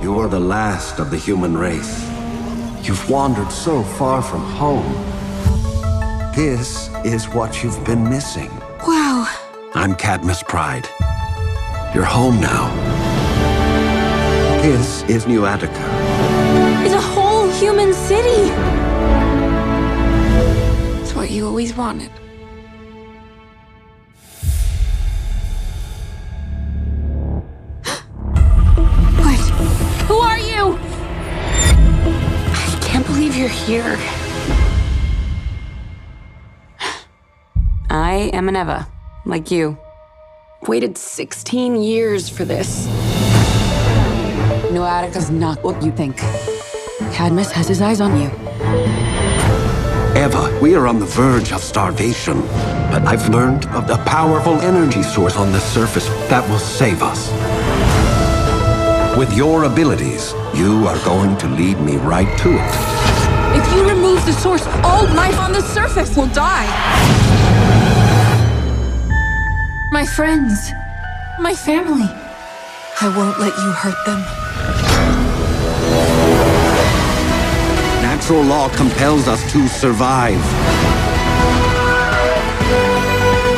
You are the last of the human race. You've wandered so far from home. This is what you've been missing. Wow. I'm Cadmus Pryde. You're home now. This is New Attica. It's a whole human city. It's what you always wanted. What? Who are you? I can't believe you're here. I am an Eva, like you. Waited 16 years for this. New Attica's not what you think. Cadmus has his eyes on you. Eva, we are on the verge of starvation. But I've learned of a powerful energy source on the surface that will save us. With your abilities, you are going to lead me right to it. If you remove the source, all life on the surface will die. My friends, my family. I won't let you hurt them. Natural law compels us to survive.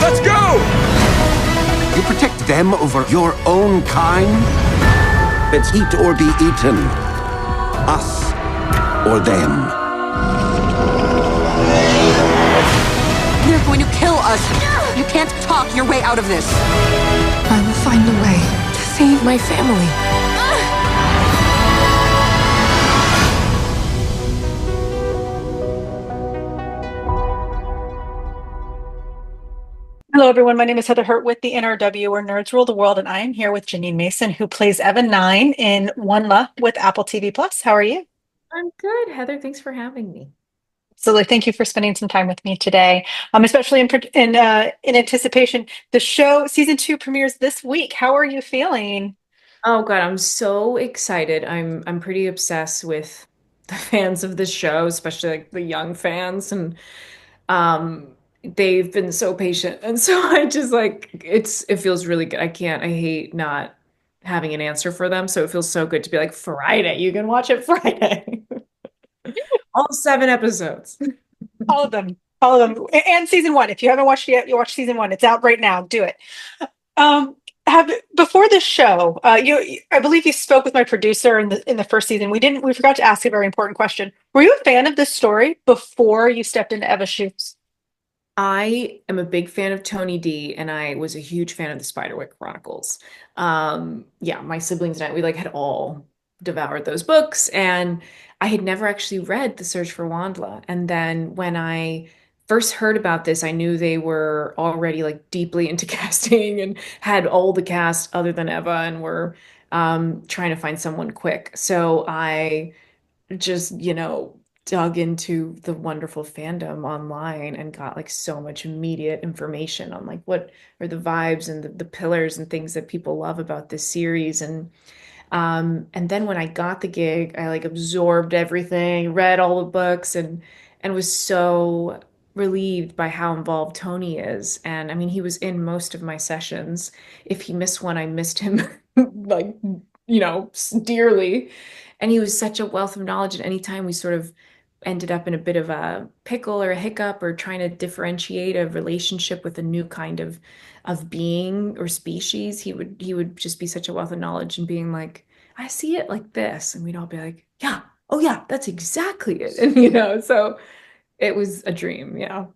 Let's go! You protect them over your own kind? It's eat or be eaten. Us or them. They're going to kill us. You can't talk your way out of this. I will find a way to save my family. Hello, everyone. My name is Heather Hurt with the NRW, where nerds rule the world, and I am here with Jeanine Mason, who plays Eva 9 in WondLa with Apple TV Plus. How are you? I'm good, Heather. Thanks for having me. Absolutely. Thank you for spending some time with me today, especially in anticipation. The show season 2 premieres this week. How are you feeling? Oh God, I'm so excited. I'm pretty obsessed with the fans of this show, especially like the young fans, and um they've been so patient. And so I just like it feels really good. I hate not having an answer for them. So it feels so good to be like Friday. You can watch it Friday. All 7 episodes. All of them. All of them. And season 1. If you haven't watched it yet, you watch season 1. It's out right now. Do it. Um, have before the show, I believe you spoke with my producer in the first season. We forgot to ask a very important question. Were you a fan of this story before you stepped into Eva's shoes? I am a big fan of Tony D, and I was a huge fan of the Spiderwick Chronicles. Yeah, my siblings and I, we like had all devoured those books, and I had never actually read The Search for WondLa. And then when I first heard about this, I knew they were already like deeply into casting and had all the cast other than Eva and were trying to find someone quick. So I just, dug into the wonderful fandom online and got like so much immediate information on like what are the vibes and the pillars and things that people love about this series. And then when I got the gig, I like absorbed everything, read all the books and was so relieved by how involved Tony is. And I mean, he was in most of my sessions. If he missed one, I missed him like, dearly. And he was such a wealth of knowledge. And anytime we sort of ended up in a bit of a pickle or a hiccup or trying to differentiate a relationship with a new kind of being or species, he would just be such a wealth of knowledge and being like, I see it like this. And we'd all be like, yeah, oh yeah, that's exactly it. And so it was a dream. Yeah.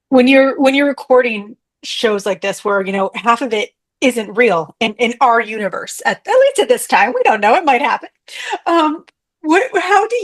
When you're recording shows like this, where half of it isn't real in our universe, at least at this time, we don't know, it might happen. um how do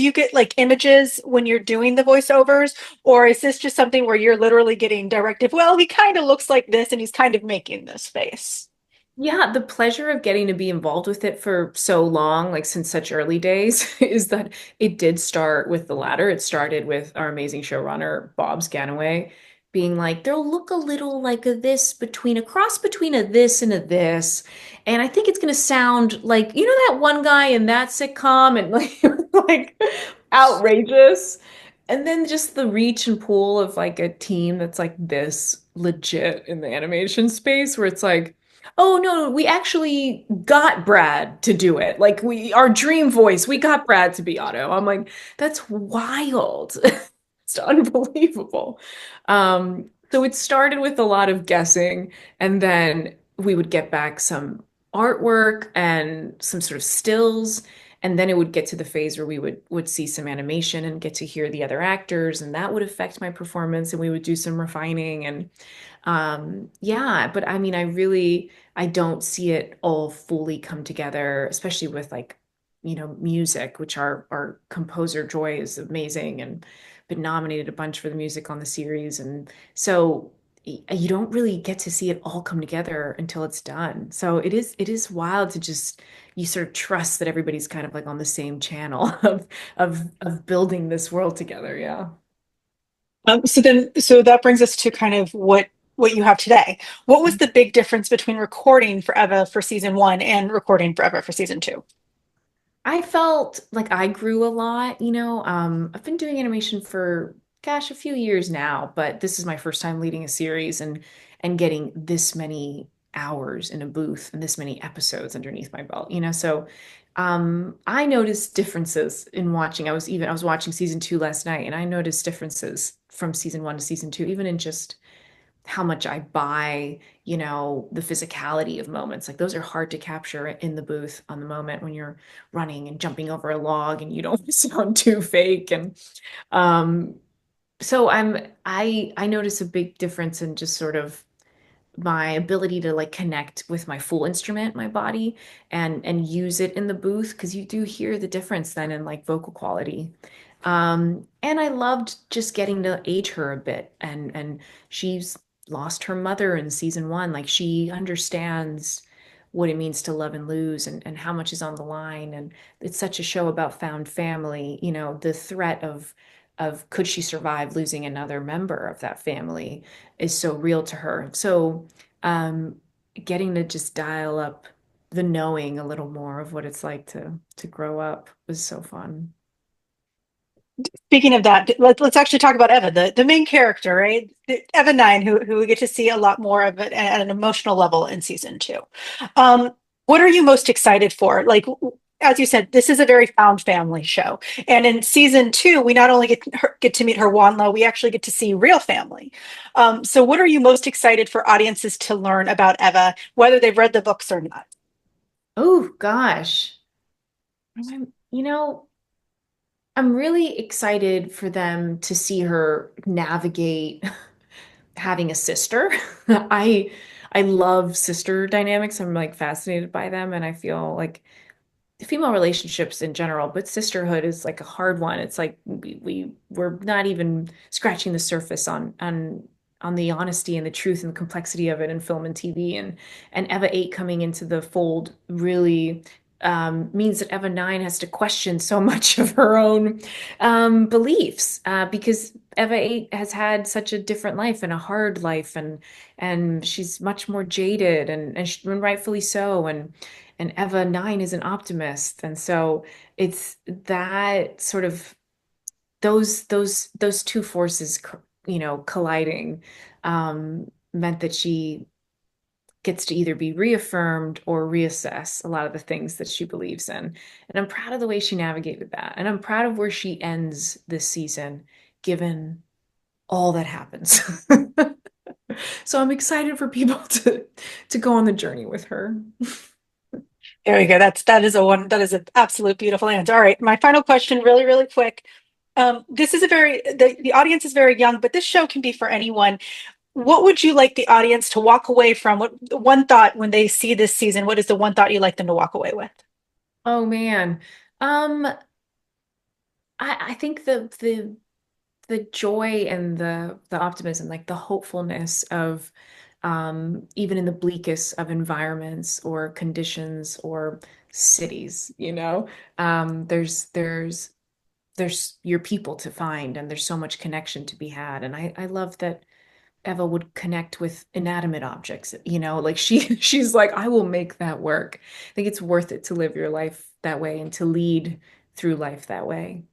you get like images when you're doing the voiceovers, or is this just something where you're literally getting directive, well, he kind of looks like this and he's kind of making this face? Yeah, the pleasure of getting to be involved with it for so long, like since such early days, is that it did start with the latter. It started with our amazing showrunner, Bob Scanaway, being like, they'll look a little like a this between a cross between a this and a this. And I think it's gonna sound like, that one guy in that sitcom and like like outrageous. And then just the reach and pull of like a team that's like this legit in the animation space where it's like Oh no, we actually got Brad to do it. Like our dream voice, we got Brad to be Otto. I'm like, that's wild. It's unbelievable. So it started with a lot of guessing, and then we would get back some artwork and some sort of stills, and then it would get to the phase where we would see some animation and get to hear the other actors, and that would affect my performance, and we would do some refining and yeah, but I mean, I don't see it all fully come together, especially with like, music, which our composer Joy is amazing and been nominated a bunch for the music on the series. And so you don't really get to see it all come together until it's done. So it is wild to just you sort of trust that everybody's kind of like on the same channel of building this world together. Yeah. So that brings us to kind of what you have today. What was the big difference between recording for Eva for season one and recording for Eva for season two? I felt like I grew a lot, you know. I've been doing animation for, gosh, a few years now, but this is my first time leading a series and getting this many hours in a booth and this many episodes underneath my belt, you know. So I noticed differences in watching. I was watching season two last night, and I noticed differences from season one to season two, even in just how much I buy, the physicality of moments. Like those are hard to capture in the booth on the moment when you're running and jumping over a log and you don't sound too fake. And um, so I notice a big difference in just sort of my ability to like connect with my full instrument, my body, and use it in the booth because you do hear the difference then in like vocal quality. And I loved just getting to age her a bit, and she's lost her mother in season one. Like she understands what it means to love and lose and how much is on the line. And it's such a show about found family, the threat of could she survive losing another member of that family is so real to her. So um getting to just dial up the knowing a little more of what it's like to grow up was so fun. Speaking of that, let's actually talk about Eva, the main character, right? Eva 9, who we get to see a lot more of it at an emotional level in season two. Um, what are you most excited for? Like, as you said, this is a very found family show, and in season two, we not only get to meet her WondLa, we actually get to see real family. So, what are you most excited for audiences to learn about Eva, whether they've read the books or not? Oh gosh. You know, I'm really excited for them to see her navigate having a sister. I I love sister dynamics. I'm like fascinated by them, and I feel like female relationships in general, but sisterhood is like a hard one. It's like we're not even scratching the surface on the honesty and the truth and the complexity of it in film and TV. And Eva 8 coming into the fold really means that Eva 9 has to question so much of her own beliefs because Eva 8 has had such a different life and a hard life, and she's much more jaded and rightfully so. And Eva 9 is an optimist. And so it's that sort of those two forces, colliding, meant that she gets to either be reaffirmed or reassess a lot of the things that she believes in. And I'm proud of the way she navigated that. And I'm proud of where she ends this season, given all that happens. So I'm excited for people to go on the journey with her. There you go. That is an absolute beautiful answer. All right, my final question, really, really quick. This is the audience is very young, but this show can be for anyone. What would you like the audience to walk away from? What one thought when they see this season? What is the one thought you like them to walk away with? Oh man. I think the joy and the optimism, like the hopefulness of even in the bleakest of environments or conditions or cities, there's your people to find, and there's so much connection to be had. And I love that Eva would connect with inanimate objects, like she's like, I will make that work. I think it's worth it to live your life that way and to lead through life that way.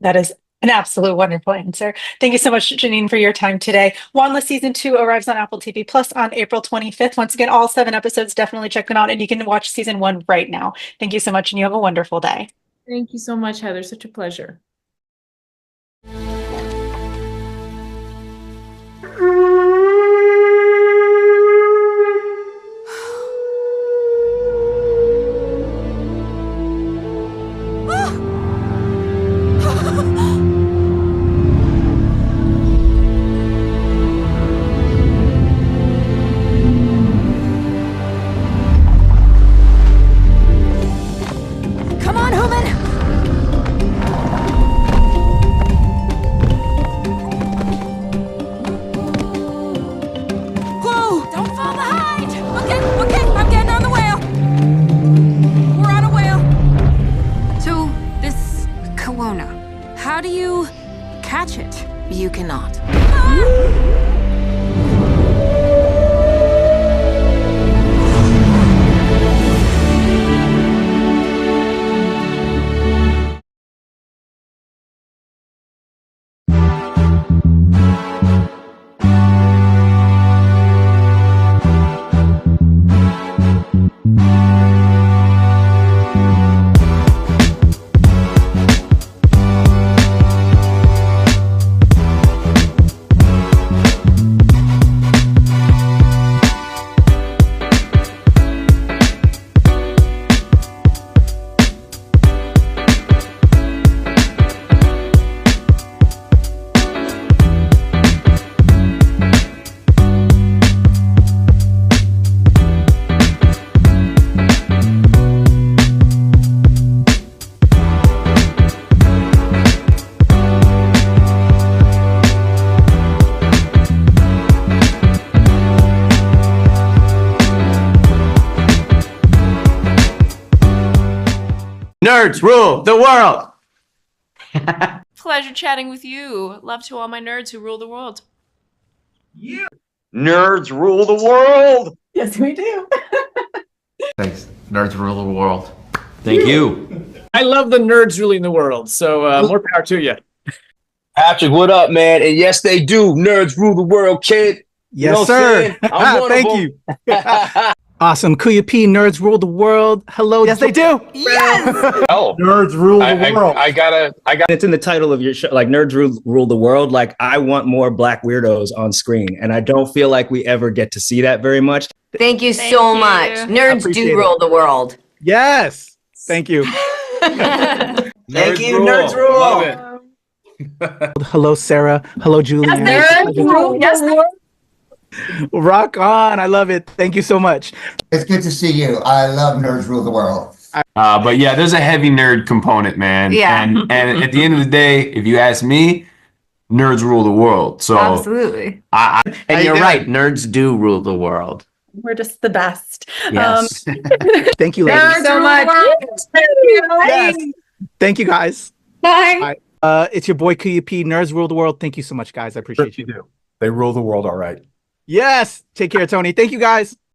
That is An absolute wonderful answer. Thank you so much, Jeanine, for your time today. WondLa Season 2 arrives on Apple TV Plus on April 25th. Once again, all 7 episodes, definitely check them out, and you can watch Season 1 right now. Thank you so much, and you have a wonderful day. Thank you so much, Heather. Such a pleasure. How do you catch it? You cannot. Nerds rule the world. Pleasure chatting with you. Love to all my nerds who rule the world. Nerds rule the world. Yes, we do. Thanks. Nerds rule the world. Thank you. I love the nerds ruling the world, so more power to you. Patrick, what up, man? And yes, they do. Nerds rule the world, kid. Yes, You know sir. I'm one Thank of you. them. Awesome. Kuya P, nerds rule the world. Hello. Yes, they do. Yes. Oh, Nerds rule the world. I got. It's in the title of your show, like nerds rule the world. Like I want more black weirdos on screen, and I don't feel like we ever get to see that very much. Thank you so much. Nerds appreciate do rule the world. Yes. Thank you. Thank you, rule. nerds rule. Love it. Hello, Sarah. Hello, Julian. Yes, Rock on. I love it. Thank you so much. It's good to see you. I love Nerds Rule the World. But yeah, there's a heavy nerd component, man. Yeah. And at the end of the day, if you ask me, nerds rule the world. So Absolutely. And you're right. Nerds do rule the world. we're just the best. Yes. Thank you, ladies. Nerds so much. Yes. Thank you, guys. Bye. It's your boy Kuya P. Nerds rule the world. Thank you so much, guys. I appreciate you. They rule the world, all right. Yes. Take care, Tony. Thank you, guys.